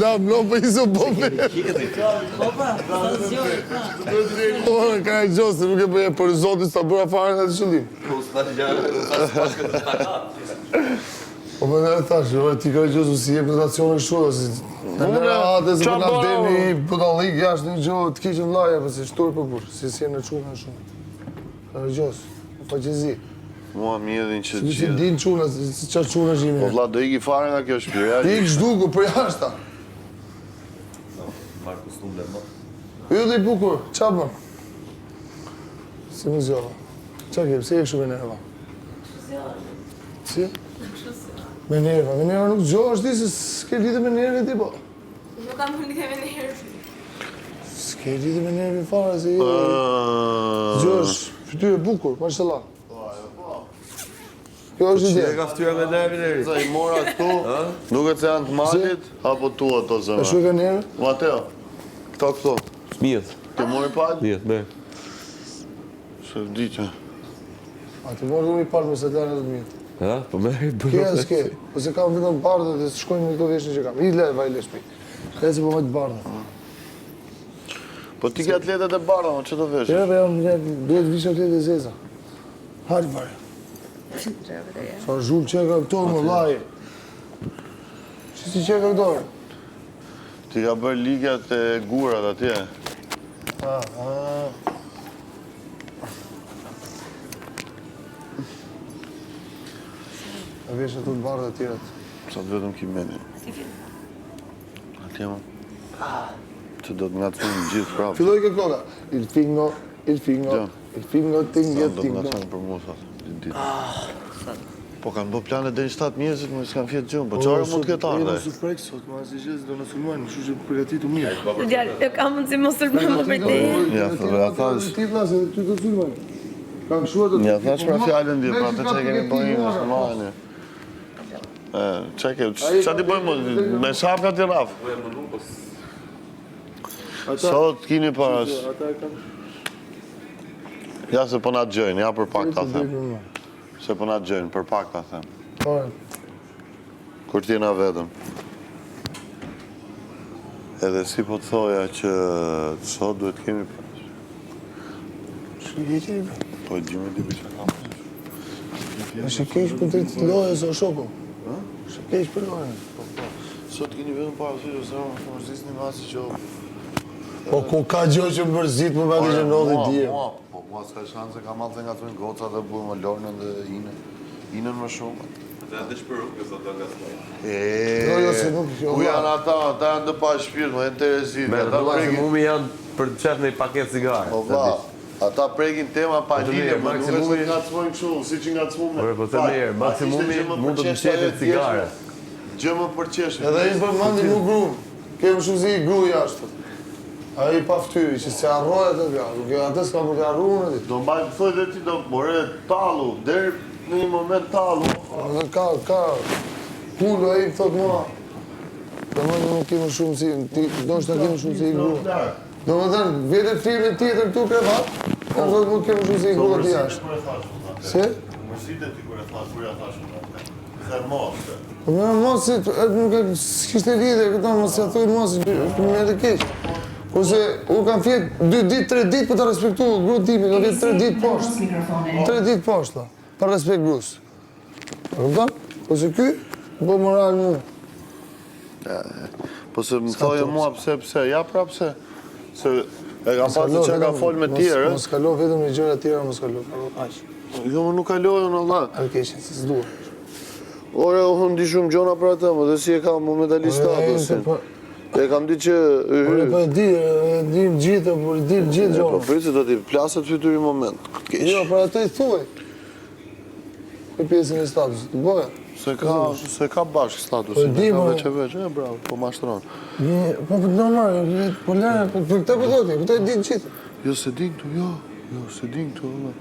Lam, për iso bobe. Ka e gjosë, nuk e bëje, për zotin së të bëra fare në të shëllim. Po më nërë thashë, ti ka e gjosë si jep në racionën shurë, si në nërë atë, se për në demi, për në ligë, jashtë një gjohë, të kishën laja, për si shturë për burë, si si e në qunë në shumë. Ka e gjosë, pa që zi. Mua mi edhin që Si që din quna, si që quna është ime. Po vla, do iki fare nga kjo shpirë. Ik shduku për jashta. Markus Lundler, mo. Ylli bukur, qa bën? Si më zjova. Qa kem, si e kështu me nerva? Si? Me nerva nuk zjova është di se s'ke lidhe me nervi ti po. Nuk kam lidhe me nervi. S'ke lidhe me nervi fare, se zjova është fytyrë bukur, mashallah. Kjo është ide. Që ka ftyra me nervin e ri? Sa i mora këtu, duket se janë të malit, apo tu ato E zëma. shu e ka nervi? Mateo, këta këto. Fëmijët. Të mori palë? Fëmijët, me. Se di që. A të morë du mi parë me se të janë e të mirë. Ha? Po me i bërë. Kje s'ke, po se kam vetëm bardhët dhe shkojnë në këto veshën që kam. I le, vaj le shpi. Le se po me të bardhët. Po ti ke atletet e barda, ma që të veshë? Qërëve jam, duhet vishë atletet e zeza. Hajtë pare. Sa zhullë që ka këto më laje. Që si që ka këto? Ti ka bërë ligjat e gurat atje. E veshë të të bardhët e tjirat. Sa të vetëm kimeni. Atje ma. Që do të nga të funë gjithë prapë. Filloj ke koda. Il fingo, tingo, Sa do të tingo. nga të funë për mu, sa ditë. Po kanë bë plane dhe një 7 mjesët, më s'kanë fjetë gjumë, po qarë mund të këtë ardhe? Mos u prek sot, ma si gjithë do në sulmojnë, shu që përgatitu mirë. Djalë, jo ka mundësi mos sulmoj më për te. Ja, thëve, a thash. Ti vlasë, ty të sulmojnë. Kam shuar të... Ja, thash pra fjallën dhe, pra të që kemi bëjnë, së majnë. Qeke, qa ti bëjmë, me shapka ti rafë? Sot kini paras. Ja se po na të gjojnë, ja për pak ta them. Se po na të gjojnë, për pak ta them. Kur t'jena vetëm. Edhe si po të thoja që sot duhet kemi pas. Shë keqë i Po e gjime t'i për që kam. Shë keqë për të lojë së shoku. Shë keqë për lojë. Sot kini vetëm para sy, ose më mërzis një masi që... Po ku ka gjë që më bërzit më vete që ndodhi dje. Po mua s'ka shanse, ka malë të nga të vinë goca dhe bujë më lornën dhe inën më shumë. Dhe edhe shpërru, kësa të nga s'ka. Jo, se nuk... Ku janë ata janë dhe pa shpirt, më interesit. Me rëdua se mumi janë për të qef në i paket cigare. Po vla, ata prekin tema pa të linje, mirë, më nuk është maksimumi- të ngacmojnë kështu, si që ngacmojnë. Po të mirë, maksimumi mund të qefin cigare. Gjë më përqeshme. Edhe i për mandi nuk grunë. Kemë shuzi i gru jashtë. A i pa ftyri, që se arrojët e pja. Atës ka për të arrunë e ditë. Do mbaj të thoj dhe ti do more talu, deri në një moment talu. Dhe ka, kullu e i të thotë mua. Do më nuk kemë shumë si, do nështë ta kemë shumë si i gru. Do më thënë, vjetë filmi tjetër këtu krevat, do më thënë nuk kemë shumë si i gru aty jashtë. Se? Mërsite ti kur e thash, kur ja thash unë. Se mos. Po me mos si, nuk e s'kishte lidhe, këta mos ja thuj mos, është me të keqë. Kurse, u kam fjetë 2 ditë, 3 ditë për të respektu grunë timi, do vjetë 3 ditë poshtë. 3 ditë poshtë, për respekt grusë. Rëmëtan? Kurse ky, po moral mu. Po se më thojë mua pse, ja pra pse. Se e kam pasë që ka folë me tjerë. Mos kalo vetëm në gjëra tjera, mos kalo. Aq. Jo, më nuk kalojën, Allah. Alë keqen, si s'duar. Ore, unë di shumë gjona për atë, më dhe si e kam më medalist statusin. E kam di që... Ore, po e di gjithë, por e di gjithë Po gjona. pritë do t'i plasët fytyri moment. Keq. Jo, për ato i thuaj. Për pjesën e statusit, të boja. Se ka bashkë statusin, Po, di, ka mo. veç e veç, bravo, po mashtron. Po për normal, po lërë, për këtë për dhoti, këtë e di gjithë. Jo, se din këtu, jo, se din këtu, Allah.